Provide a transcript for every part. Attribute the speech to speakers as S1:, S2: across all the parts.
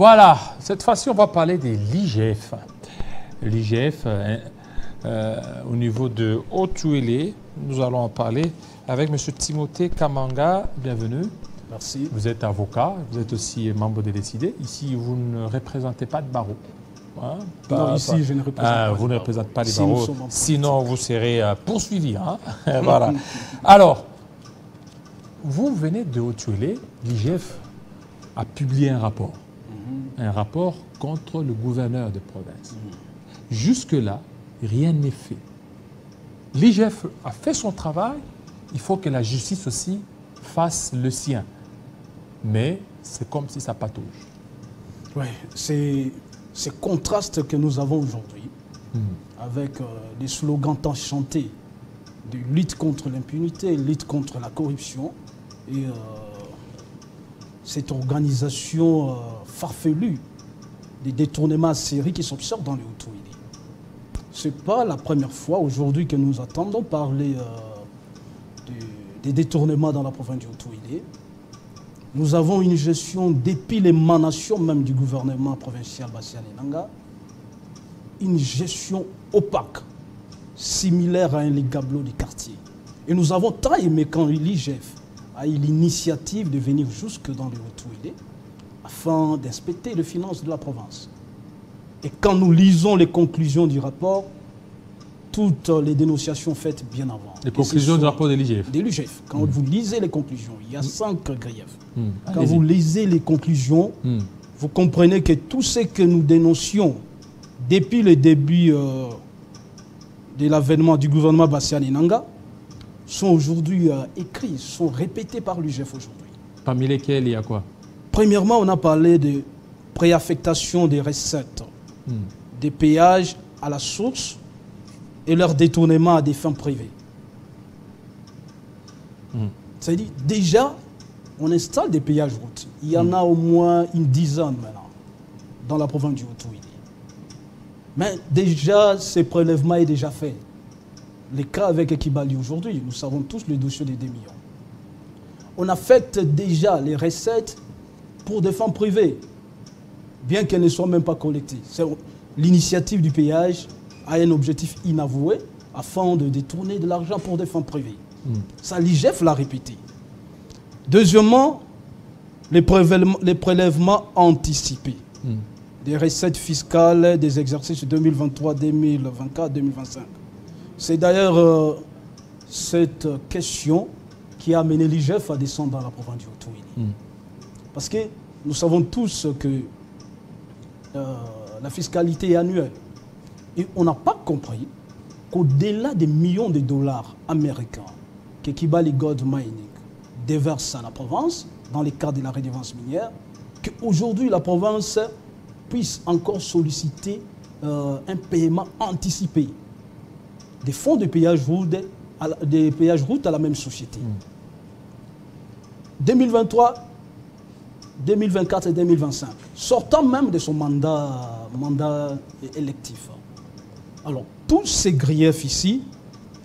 S1: Voilà, cette fois-ci, on va parler de l'IGF. L'IGF, au niveau de Haut-Touélé, nous allons en parler avec M. Timothée Kamanga. Bienvenue.
S2: Merci.
S1: Vous êtes avocat, vous êtes aussi membre de l'ECID. Ici, vous ne représentez pas de barreau. Hein?
S2: Non, ici, je ne représente pas.
S1: Vous ne représentez pas les
S2: Si
S1: barreaux,
S2: sinon
S1: vous serez poursuivi. Hein? Voilà. Alors, vous venez de Haut-Touélé, l'IGF a publié un rapport. Un rapport contre le gouverneur de province. Jusque-là, rien n'est fait. L'IGF a fait son travail, il faut que la justice aussi fasse le sien. Mais c'est comme si ça patauge.
S2: Oui, c'est ce contraste que nous avons aujourd'hui avec des slogans tant chantés de lutte contre l'impunité, lutte contre la corruption et cette organisation farfelue des détournements en série qui s'observent dans le Haut-Touélé. Ce n'est pas la première fois aujourd'hui que nous entendons parler des détournements dans la province du Haut-Touélé. Nous avons une gestion, depuis l'émanation même du gouvernement provincial Bassiani-Nanga, une gestion opaque, similaire à un légablo du quartier. Et nous avons tant aimé quand l'IGF a eu l'initiative de venir jusque dans le Haut-Touélé afin d'inspecter les finances de la province. Et quand nous lisons les conclusions du rapport, toutes les dénonciations faites bien avant.
S1: Les conclusions du rapport de l'IGF.
S2: De l'IGF. Quand vous lisez les conclusions, il y a 5 griefs. Quand vous lisez les conclusions, vous comprenez que tout ce que nous dénoncions depuis le début de l'avènement du gouvernement Bassiani-Nanga sont aujourd'hui écrits, sont répétés par l'IGF aujourd'hui.
S1: Parmi lesquels, il y a quoi?
S2: Premièrement, on a parlé de préaffectation des recettes, des péages à la source et leur détournement à des fins privées. C'est-à-dire, déjà, on installe des péages routiers. Il y en a au moins une dizaine maintenant dans la province du Haut-Touélé. Mais déjà, ce prélèvement est déjà fait. Les cas avec Ekibali aujourd'hui, nous savons tous le dossier des 2 millions. On affecte déjà les recettes pour des fins privées, bien qu'elles ne soient même pas collectées. L'initiative du péage a un objectif inavoué afin de détourner de l'argent pour des fins privées. Ça, l'IGF l'a répété. Deuxièmement, les prélèvements anticipés des recettes fiscales des exercices 2023, 2024, 2025. C'est d'ailleurs cette question qui a amené l'IGF à descendre dans la province du Haut-Touélé. Parce que nous savons tous que la fiscalité est annuelle. Et on n'a pas compris qu'au-delà des millions de dollars américains que Kibali Gold Mining déverse à la province, dans le cadre de la redevance minière, qu'aujourd'hui la province puisse encore solliciter un paiement anticipé des fonds de péage route à la même société. 2023, 2024 et 2025, sortant même de son mandat électif. Alors, tous ces griefs ici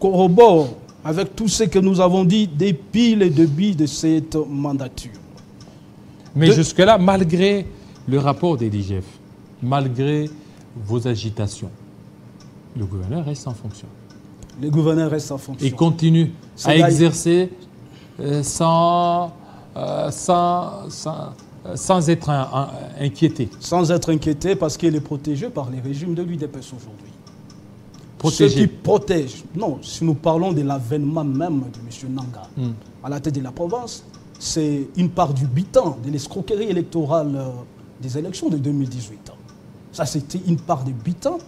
S2: corroborent avec tout ce que nous avons dit depuis le début de cette mandature.
S1: Mais jusque-là, malgré le rapport des l'IGF, malgré vos agitations, le gouverneur reste en fonction.
S2: Le gouverneur reste en fonction.
S1: Il continue à exercer sans être inquiété.
S2: Sans être inquiété parce qu'il est protégé par les régimes de l'UDPS aujourd'hui.
S1: Protégé.
S2: Ceux qui protègent. Non, si nous parlons de l'avènement même de M. Nanga à la tête de la province, c'est une part du bitan de l'escroquerie électorale des élections de 2018. Ça, c'était une part du bitan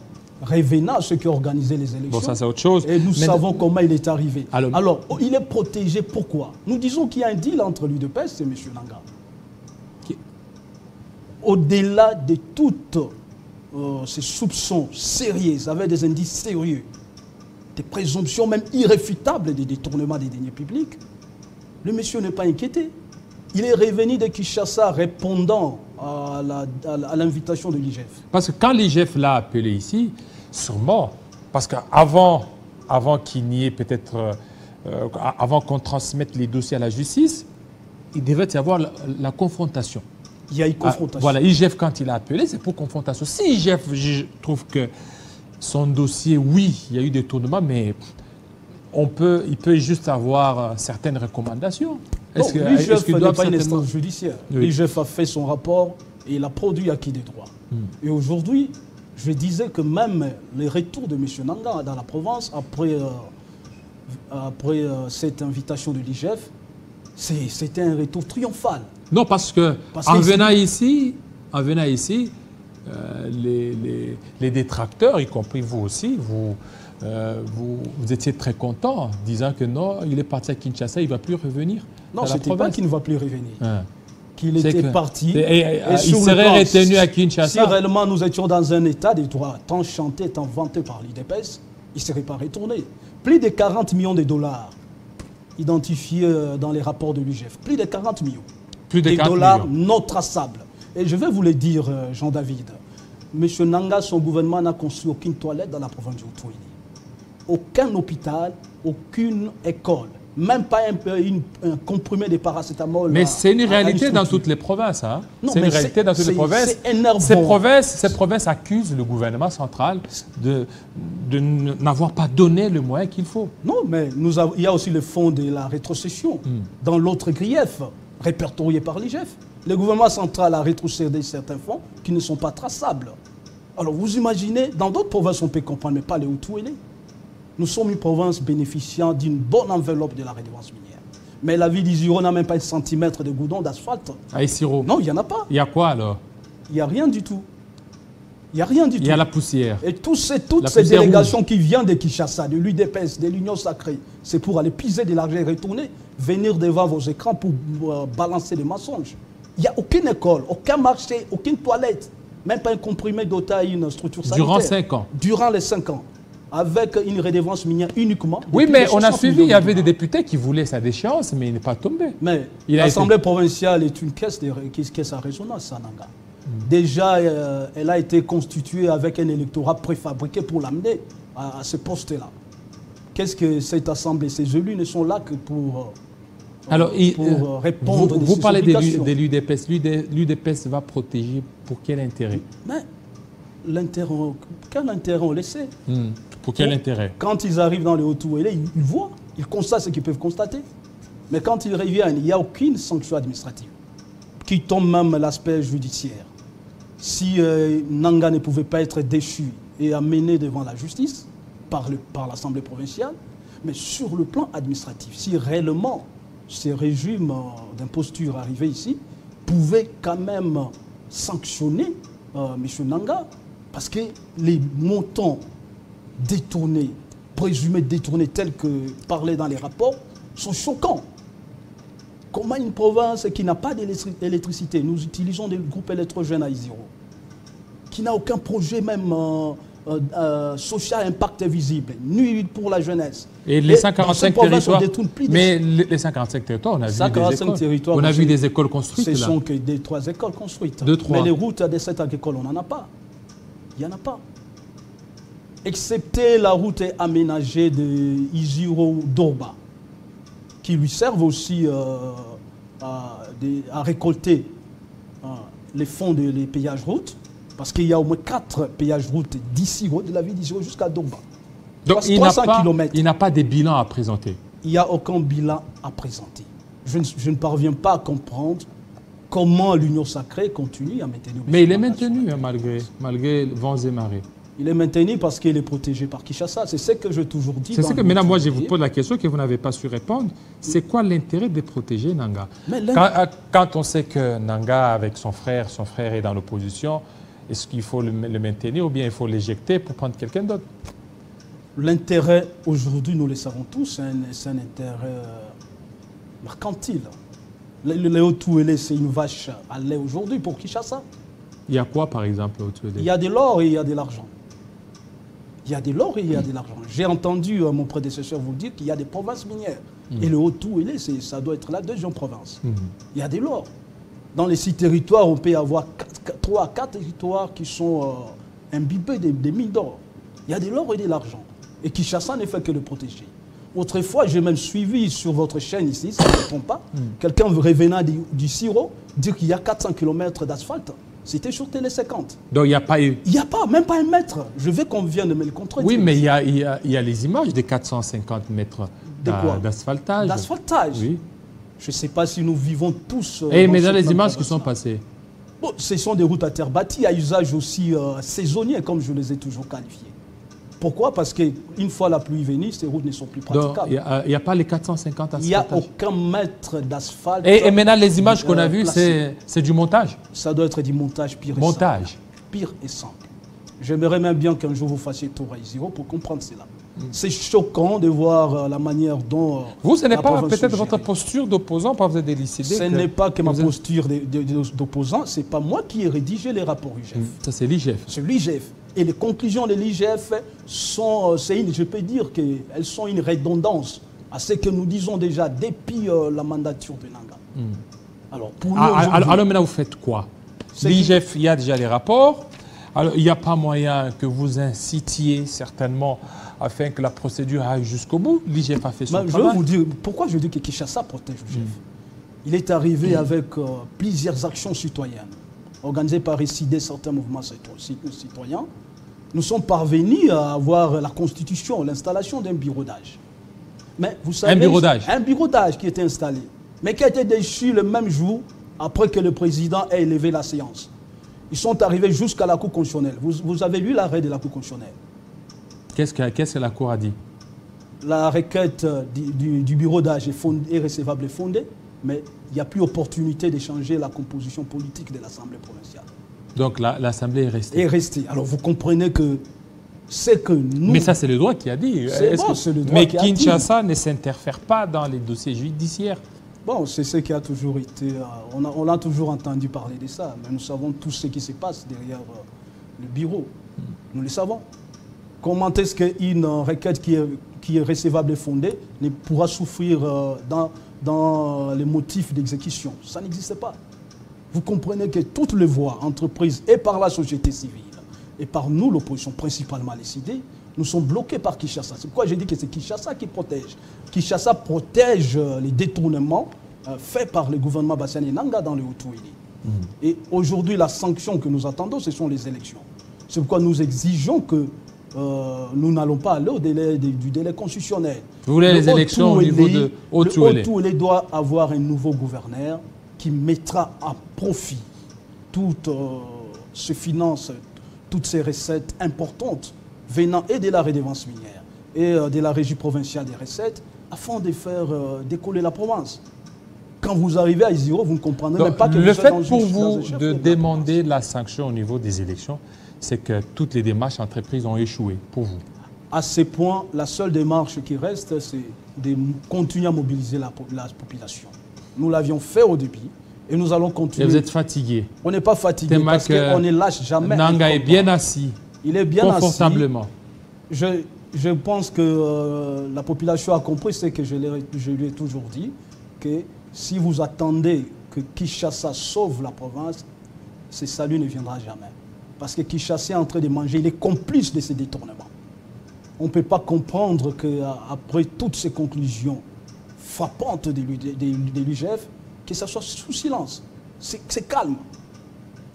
S2: revenant à ceux qui organisaient les élections.
S1: Bon, ça, c'est autre chose.
S2: Et nous savons comment il est arrivé. Alors, il est protégé. Pourquoi? Nous disons qu'il y a un deal entre l'UDPS et M. Nanga. Au-delà de toutes ces soupçons sérieux, avec des indices sérieux, des présomptions même irréfutables de détournement des deniers publics, le monsieur n'est pas inquiété. Il est revenu de Kinshasa répondant à l'invitation de l'IGF.
S1: Parce que quand l'IGF l'a appelé ici, sûrement, parce qu'avant qu'il n'y ait peut-être, avant qu'on transmette les dossiers à la justice, il devait y avoir la confrontation.
S2: Il y a eu confrontation.
S1: Voilà, IGF, quand il a appelé, c'est pour confrontation. Si IGF, je trouve que son dossier, oui, il y a eu des tournements, mais il peut juste avoir certaines recommandations.
S2: L'IGF n'est pas une instance judiciaire.
S1: Oui.
S2: L'IGF a fait son rapport et il a produit acquis des droits. Et aujourd'hui, je disais que même les retours de M. Nanga dans la province, après cette invitation de l'IGF, c'était un retour triomphal.
S1: Non, parce que en venant ici, les détracteurs, y compris vous aussi, vous étiez très content, disant que non, il est parti à Kinshasa, il ne va plus revenir.
S2: Non, ce n'était pas qu'il ne va plus revenir.
S1: Hein.
S2: Qu'il était parti.
S1: Et il serait retenu à Kinshasa.
S2: Si réellement nous étions dans un état de droit, tant chanté, tant vanté par l'IDPS, il ne serait pas retourné. Plus de 40 millions de dollars identifiés dans les rapports de l'UGF. Plus de 40 millions.
S1: Plus de 40
S2: dollars
S1: millions.
S2: non traçables. Et je vais vous le dire, Jean-David. M. Nanga, son gouvernement n'a construit aucune toilette dans la province du Haut-Touili. Aucun hôpital, aucune école. Même pas un comprimé de paracétamol.
S1: Mais c'est une réalité dans toutes les provinces. Hein? C'est une réalité dans toutes les provinces.
S2: C'est énervant.
S1: Ces provinces accusent le gouvernement central de n'avoir pas donné le moyen qu'il faut.
S2: Non, mais il y a aussi le fonds de la rétrocession dans l'autre grief répertorié par l'IGF. Le gouvernement central a rétrocédé certains fonds qui ne sont pas traçables. Alors vous imaginez, dans d'autres provinces on peut comprendre, mais pas les Haut-Touili. Nous sommes une province bénéficiant d'une bonne enveloppe de la redevance minière. Mais la ville d'Isiro n'a même pas un centimètre de goudron d'asphalte.
S1: À Isiro?
S2: Non, il n'y en a pas.
S1: Il y a quoi alors?
S2: Il n'y a rien du tout. Il n'y a rien du tout.
S1: Il y a la poussière.
S2: Et toutes ces délégations qui viennent de Kinshasa, de l'UDPS, de l'Union Sacrée, c'est pour aller piser de l'argent et retourner, venir devant vos écrans pour balancer des mensonges. Il n'y a aucune école, aucun marché, aucune toilette, même pas un comprimé doté à une structure sanitaire.
S1: Durant 5 ans? Durant
S2: les 5 ans. Avec une redevance minière uniquement.
S1: Oui, mais on a suivi, il y avait des députés qui voulaient sa déchéance, mais il n'est pas tombé.
S2: Mais l'Assemblée provinciale est une caisse à résonance, Sananga. Déjà, elle a été constituée avec un électorat préfabriqué pour l'amener à ce poste-là. Qu'est-ce que cette Assemblée, ces élus ne sont là que pour répondre
S1: vous parlez de l'UDPS. L'UDPS va protéger pour quel intérêt?
S2: Mais quel intérêt on le sait?
S1: Pour quel intérêt?
S2: Quand ils arrivent dans le Haut-Touili, ils voient, ils constatent ce qu'ils peuvent constater. Mais quand ils reviennent, il n'y a aucune sanction administrative qui tombe même l'aspect judiciaire. Si Nanga ne pouvait pas être déchu et amené devant la justice par l'Assemblée provinciale, mais sur le plan administratif, si réellement ces régimes d'imposture arrivés ici pouvaient quand même sanctionner M. Nanga, parce que les montants détournés, présumés détournés tels que parlés dans les rapports, sont choquants. Comment une province qui n'a pas d'électricité, nous utilisons des groupes électrogènes à Isiro, qui n'a aucun projet même social impact visible, nuit pour la jeunesse.
S1: Et les 145 territoires, mais les 145 territoires, on a vu des écoles. On a vu des écoles construites.
S2: Ce sont que des 3 écoles construites. Mais les routes des 7 écoles, on n'en a pas. Il n'y en a pas. Excepté la route aménagée de Isiro-Dorba, qui lui servent aussi à récolter les fonds des péages routes, parce qu'il y a au moins 4 péages routes d'Isiro, de la ville d'Isiro jusqu'à Dorba.
S1: Donc 300 km. Il n'a pas de bilan à présenter.
S2: Il n'y a aucun bilan à présenter. Je ne parviens pas à comprendre comment l'Union Sacrée continue à maintenir...
S1: Mais il est maintenu malgré vents et marées.
S2: Il est maintenu parce qu'il est protégé par Kinshasa. C'est ce que j'ai toujours dit.
S1: C'est ce que maintenant, moi, je vous pose la question que vous n'avez pas su répondre. C'est quoi l'intérêt de protéger Nanga? Quand on sait que Nanga, avec son frère est dans l'opposition, est-ce qu'il faut le maintenir ou bien il faut l'éjecter pour prendre quelqu'un d'autre?
S2: L'intérêt, aujourd'hui, nous le savons tous, c'est un intérêt mercantile. Le Haut-Touili, c'est une vache à lait aujourd'hui pour Kinshasa.
S1: Il y a quoi, par exemple, au Haut-Touili? Il
S2: y a de l'or et il y a de l'argent. Il y a de l'or et il y a de l'argent. J'ai entendu mon prédécesseur vous dire qu'il y a des provinces minières. Et le Haut-Touili, ça doit être la 2e province. Il y a de l'or. Dans les 6 territoires, on peut avoir 3 à 4 territoires qui sont imbibés des mines d'or. Il y a de l'or et de l'argent. Et Kinshasa ne fait que le protéger. Autrefois, j'ai même suivi sur votre chaîne ici, si je ne me trompe pas, quelqu'un revenant du Siro dire qu'il y a 400 km d'asphalte. C'était sur Télé 50.
S1: Donc il n'y a pas eu...
S2: Il n'y a pas, même pas un mètre. Je veux qu'on vienne de me le contredire.
S1: Oui, mais il y a les images des 450 mètres d'asphaltage.
S2: D'asphaltage.
S1: Oui.
S2: Je ne sais pas si nous vivons tous...
S1: Mais dans les images qui sont passées.
S2: Bon, ce sont des routes à terre bâties, à usage aussi saisonnier, comme je les ai toujours qualifiées. Pourquoi? Parce qu'une fois la pluie venue, ces routes ne sont plus praticables.
S1: Il n'y a pas les 450 asphaltages.
S2: Il n'y a aucun mètre d'asphalte.
S1: Et maintenant, les images qu'on a vues, c'est du montage?
S2: Ça doit être du montage pire et simple. Pire et simple. J'aimerais même bien qu'un jour vous fassiez tour à Isiro pour comprendre cela. C'est choquant de voir la manière dont...
S1: Vous, ce n'est pas peut-être votre posture d'opposant, pas vous êtes décidé.
S2: Ce n'est pas que ma posture d'opposant, ce n'est pas moi qui ai rédigé les rapports IGF.
S1: Ça, c'est l'IGF.
S2: C'est l'IGF. Et les conclusions de l'IGF sont, je peux dire qu'elles sont une redondance à ce que nous disons déjà depuis la mandature de Nanga. Alors, pour nous,
S1: alors maintenant, vous faites quoi? L'IGF, il y a déjà les rapports. Alors, il n'y a pas moyen que vous incitiez certainement afin que la procédure aille jusqu'au bout. L'IGF a fait son travail.
S2: Je vais vous dire pourquoi je dis que Kinshasa protège l'IGF. Il est arrivé avec plusieurs actions citoyennes organisées par ICD, certains mouvements citoyens. Nous sommes parvenus à avoir la constitution, l'installation d'un bureau d'âge. Mais vous savez, un bureau d'âge qui était installé, mais qui a été déchu le même jour après que le président ait élevé la séance. Ils sont arrivés jusqu'à la Cour constitutionnelle. Vous avez lu l'arrêt de la Cour constitutionnelle?
S1: Qu'est-ce que la Cour a dit?
S2: La requête du bureau d'âge est recevable et fondée, mais il n'y a plus opportunité de changer la composition politique de l'Assemblée provinciale.
S1: Donc l'Assemblée est restée.
S2: Est restée. Alors vous comprenez que c'est que nous...
S1: Mais ça, c'est le droit qui a dit.
S2: C'est le droit
S1: mais
S2: qui a dit.
S1: Kinshasa ne s'interfère pas dans les dossiers judiciaires.
S2: Bon, c'est ce qui a toujours été... on a toujours entendu parler de ça, mais nous savons tout ce qui se passe derrière le bureau. Nous le savons. Comment est-ce qu'une requête qui est recevable et fondée ne pourra souffrir dans les motifs d'exécution? Ça n'existe pas. Vous comprenez que toutes les voies entreprises et par la société civile et par nous, l'opposition principalement les CD, nous sommes bloqués par Kinshasa. C'est pourquoi j'ai dit que c'est Kinshasa qui protège. Kinshasa protège les détournements faits par le gouvernement Bassani Nanga dans le Haut-Touili. Et aujourd'hui, la sanction que nous attendons, ce sont les élections. C'est pourquoi nous exigeons que nous n'allons pas aller au délai du délai constitutionnel.
S1: Vous voulez les élections au niveau de Haut-Touili?
S2: Le Haut-Touili doit avoir un nouveau gouverneur qui mettra à profit toutes ces finances, toutes ces recettes importantes venant et de la redevance minière et de la régie provinciale des recettes afin de faire décoller la province. Quand vous arrivez à Isiro, vous ne comprendrez même pas que
S1: le fait pour vous de demander la sanction au niveau des élections, c'est que toutes les démarches entreprises ont échoué pour vous.
S2: À ce point, la seule démarche qui reste, c'est de continuer à mobiliser la population. Nous l'avions fait au début et nous allons continuer.
S1: Et vous êtes fatigué?
S2: On n'est pas fatigué parce qu'on ne lâche jamais.
S1: Nanga est bien assis.
S2: Il est bien
S1: confortablement.
S2: Assis. Je pense que la population a compris ce que je lui ai toujours dit, que si vous attendez que Kinshasa sauve la province, ce salut ne viendra jamais. Parce que Kinshasa est en train de manger, il est complice de ces détournements. On ne peut pas comprendre qu'après toutes ces conclusions frappantes de l'IGF, que ça soit sous silence. C'est calme.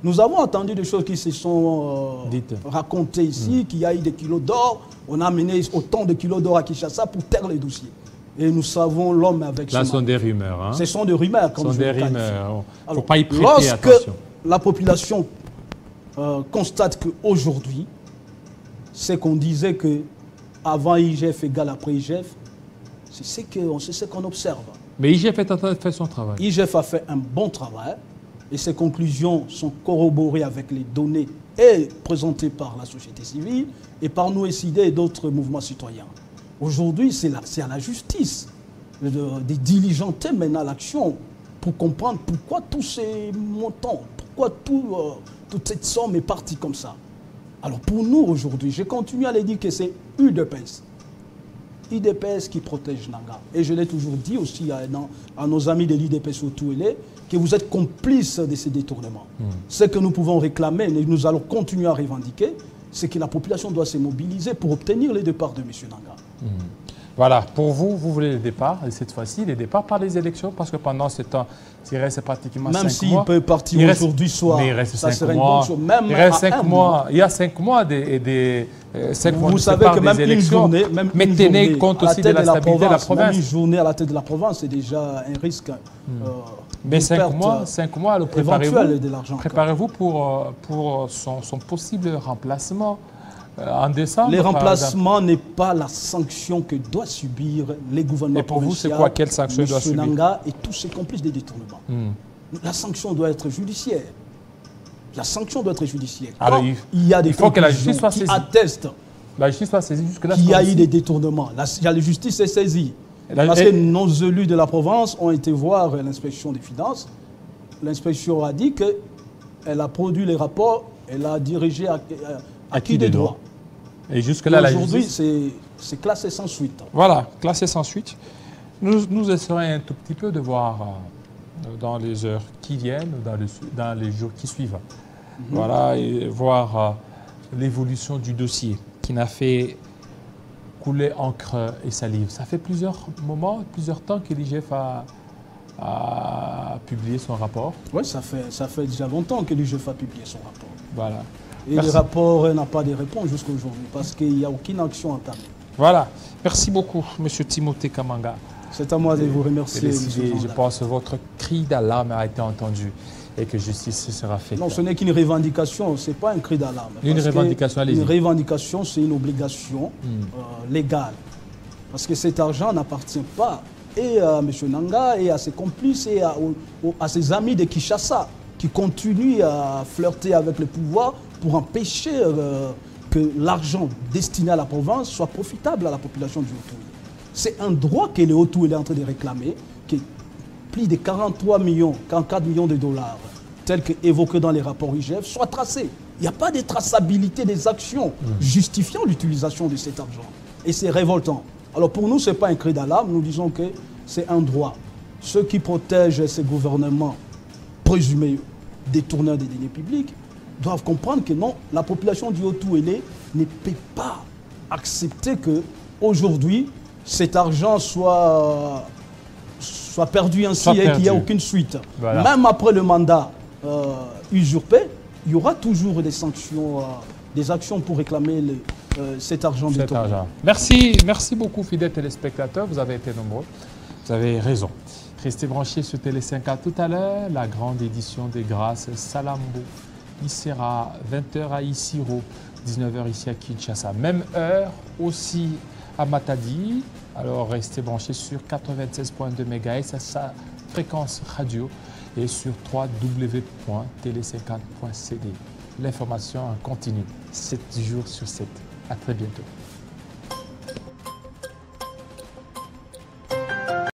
S2: Nous avons entendu des choses qui se sont racontées ici, qu'il y a eu des kilos d'or, on a amené autant de kilos d'or à Kinshasa pour taire les dossiers. Et nous savons l'homme avec
S1: Là, ce sont des rumeurs. Hein?
S2: Ce sont des rumeurs, comme je le qualifie.
S1: Il ne faut pas y prêter attention.
S2: Lorsque la population constate qu'aujourd'hui, c'est qu'on disait qu'avant IGF égale après IGF, c'est ce qu'on observe.
S1: Mais IGF est en train de faire son travail.
S2: IGF a fait un bon travail et ses conclusions sont corroborées avec les données et présentées par la société civile et par nous SID et d'autres mouvements citoyens. Aujourd'hui, c'est à la justice de diligenter maintenant l'action pour comprendre pourquoi tous ces montants, pourquoi toute cette somme est partie comme ça. Alors pour nous aujourd'hui, je continue à le dire que c'est UDPS. UDPS qui protège Nanga. Et je l'ai toujours dit aussi à nos amis de l'UDPS au Touélé, que vous êtes complices de ces détournements. Ce que nous pouvons réclamer, et nous allons continuer à revendiquer, c'est que la population doit se mobiliser pour obtenir le départ de M. Nanga.
S1: Voilà, pour vous, vous voulez le départ, et cette fois-ci, les départs par les élections, parce que pendant ce temps, il reste pratiquement 5 mois.
S2: Même s'il peut partir aujourd'hui soir,
S1: mais il reste
S2: ça
S1: 5
S2: serait
S1: mois.
S2: une bonne chose. Même
S1: Il reste
S2: à
S1: 5 mois. Il y a 5 mois des 5 mois
S2: vous
S1: de
S2: savez
S1: départ
S2: que même
S1: des
S2: une
S1: élections.
S2: journée, même
S1: Mais
S2: une
S1: tenez
S2: journée
S1: compte
S2: à la
S1: aussi de
S2: tête
S1: la stabilité de la province.
S2: Même une journée à la tête de la province, c'est déjà un risque.
S1: Mais 5 mois, alors préparez-vous pour son possible remplacement en décembre.
S2: Les remplacements n'est pas la sanction que doit subir les gouvernements.
S1: Et pour vous, c'est quoi? Quelle sanction doit subir?
S2: Nanga et tous ses complices des détournements. La sanction doit être judiciaire. La sanction doit être judiciaire.
S1: Alors,
S2: il y a des
S1: faut que la justice soit
S2: qui
S1: saisie.
S2: attestent
S1: la justice soit saisie jusque-là.
S2: Qu'il y a eu des détournements. La justice est saisie. Parce que nos élus de la province ont été voir l'inspection des finances. L'inspection a dit qu'elle a produit les rapports, elle a dirigé à qui des droits.
S1: Et jusque-là, la
S2: justice...
S1: Aujourd'hui,
S2: c'est classé sans suite.
S1: Voilà, classé sans suite. Nous essayerons un tout petit peu de voir dans les heures qui viennent, dans les jours qui suivent. Voilà, et voir l'évolution du dossier qui n'a fait couler encre et salive. Ça fait plusieurs temps que l'IGF a publié son rapport.
S2: Oui, ça fait déjà longtemps que l'IGF a publié son rapport.
S1: Voilà.
S2: Et le rapport n'a pas de réponse jusqu'à aujourd'hui parce qu'il n'y a aucune action entamée.
S1: Voilà. Merci beaucoup, M. Timothée Kamanga.
S2: C'est à moi de vous remercier.
S1: Je pense que votre cri d'alarme a été entendu et que justice sera faite.
S2: Non, ce n'est qu'une revendication, ce n'est pas un cri d'alarme.
S1: Une revendication, allez-y.
S2: Une revendication, c'est une obligation légale. Parce que cet argent n'appartient pas et à M. Nanga et à ses complices et à ses amis de Kinshasa qui continuent à flirter avec le pouvoir pour empêcher que l'argent destiné à la province soit profitable à la population du Haut-Toué. C'est un droit que le Haut-Toué est en train de réclamer, qui est plus de 44 millions de dollars, tel qu'évoqué dans les rapports IGF, soit tracé. Il n'y a pas de traçabilité des actions justifiant l'utilisation de cet argent. Et c'est révoltant. Alors pour nous, ce n'est pas un cri d'alarme, nous disons que c'est un droit. Ceux qui protègent ces gouvernements présumés détourneurs des deniers publics doivent comprendre que non, la population du Haut-Toué ne peut pas accepter qu'aujourd'hui, cet argent soit perdu ainsi et qu'il n'y ait aucune suite. Voilà. Même après le mandat usurpé, il y aura toujours des sanctions, des actions pour réclamer cet argent détourné.
S1: Merci beaucoup, fidèles téléspectateurs. Vous avez été nombreux. Vous avez raison. Restez branchés sur Télé 5 à tout à l'heure. La grande édition des Grâces Salambo. Il sera 20h à Isiro, 19h ici à Kinshasa. Même heure aussi à Matadi. Alors restez branchés sur 96.2 MHz à sa fréquence radio et sur www.tele50.cd. L'information en continu, 7 jours sur 7. À très bientôt.